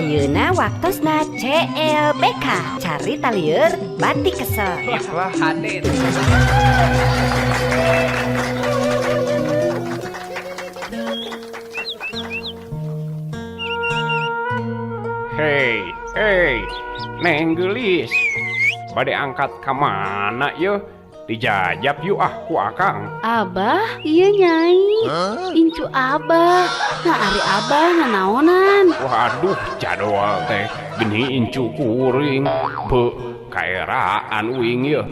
Ayeuna waktosna CLBK carita lieur batik kesel. Wah Hadid. Hei, Neng Gelis, bade angkat kamana yeuh? Dijajab yuk ku akang. Abah, iya nyai. Incu abah. Nah ari abah nganaonan. Waduh, jadwal teh geni incu kuring be kaeraan uing yeuh.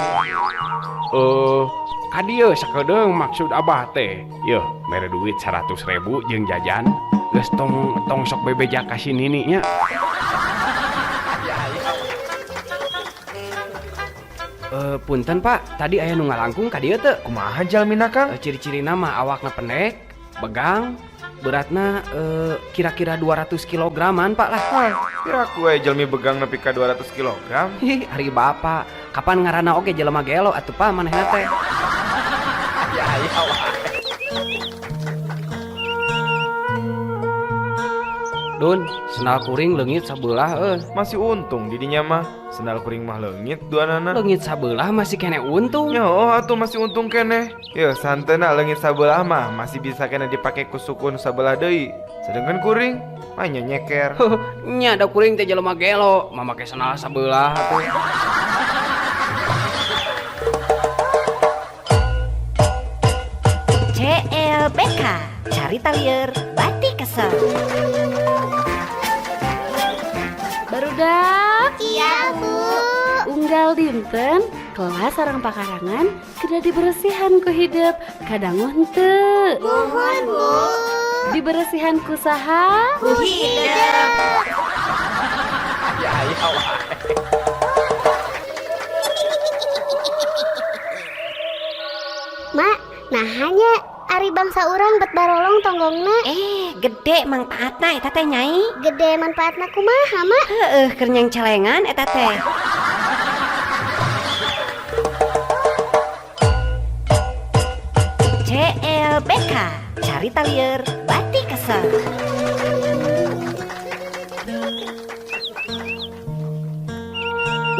Kadieu sakedeung maksud abah teh. Yeuh, mere duit 100.000 jeung jajan. Geus tong sok bebeja ka sini nya. Punten Pak, tadi aya nu ngalangkung ka dieu teu? Kumaha jalmina Kang? Ciri-ciri nama awakna pendek, begang, beratna kira-kira 200 kilograman Pak lah. Kira kue jalmi begang nepi ka 200 kg. Hi, ari Bapak, kapan ngaranna oge jelema gelo atuh Pak manehna teh? Ya Dun, sendal kuring leungit sabelah masih untung didinya mah. Sendal kuring mah leungit duanana. Leungit sabelah masih kene untung. Yo, atuh masih untung kene. Yo, santena leungit sabelah mah masih bisa kene dipake ku sukun sabelah deui. Sedangkan kuring mah nyeker. Nya da kuring teh jelema gelo, mah make sendal sabelah atuh. CLBK carita lieur batik kesel. Barudak. Iya Bu. Unggal dinten kelas sareng pakarangan kedah diberesihan ku hidup kadangu henteu. Mohon Bu. Diberesihan ku saha? Ku hidup. Ya Mak, nah hanya ari bangsa urang bet barolong tonggongna. Gede mangpaatna eta teh nyai. Gede manfaatna kumaha Mak? Heueuh keur nyang celengan eta teh. CLBK carita lieur batik kesel.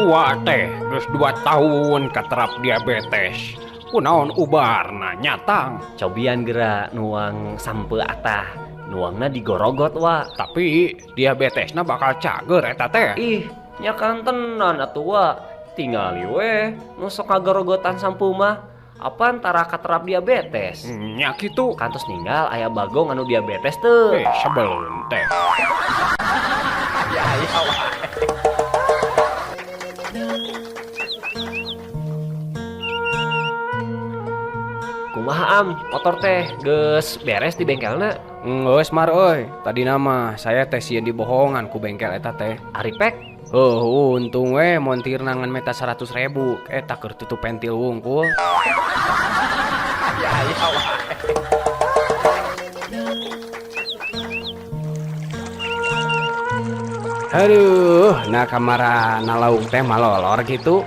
Wah teh geus 2 tahun katerap diabetes. Kunaon ubarna nyatang. Cobian geura nuang sampe atah. Nuangna digorogot wa. Tapi diabetesna bakal cager eta teh. Ih, nya kan tenan atuh wa. Tingali we nu sok ngagorogotan sampu mah. Apa antara katerap diabetes? Nya kitu. Kantos ninggal aya bagong anu diabetes teu. Sebelum teh. Kumaha am, motor teh geus beres di bengkelna? Geus mar euy, tadi nama saya teh sieun dibohongan ku bengkel eta teh. Ari pek? Untung we montir nangan meta 100.000 eta keur tutup pentil wungkul. Aduh, nah kamara nalaung teh malolor gitu.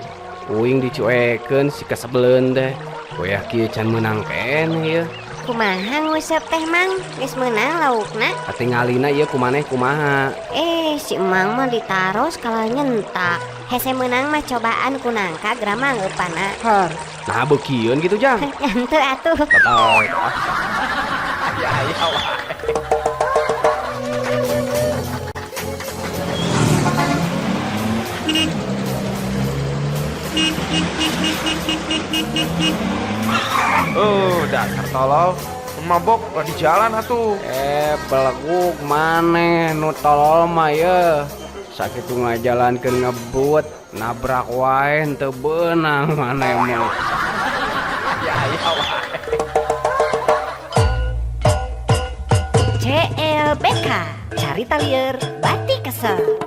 Uing dicuekeun si kasebeleun teh. Goyah kieu can meunang kene ieu. Kumaha ngusap teh Mang? Geus meunang laukna? Katingalina ieu kumaneh kumaha? Si Emang mah ditaros kalau nyentak. Hese meunang mah cobaan ku nangka grama ngeupana. Har. Nah beukieun gitu Jang. Henteu atuh. Betul. Dasar tolol. Mabok di jalan atuh. Beleguk maneh nu tolol mah ye. Sakitu ngajalankeun ngebut, nabrak wae henteu beunang maneh mah. CLBK carita lieur batik kesel.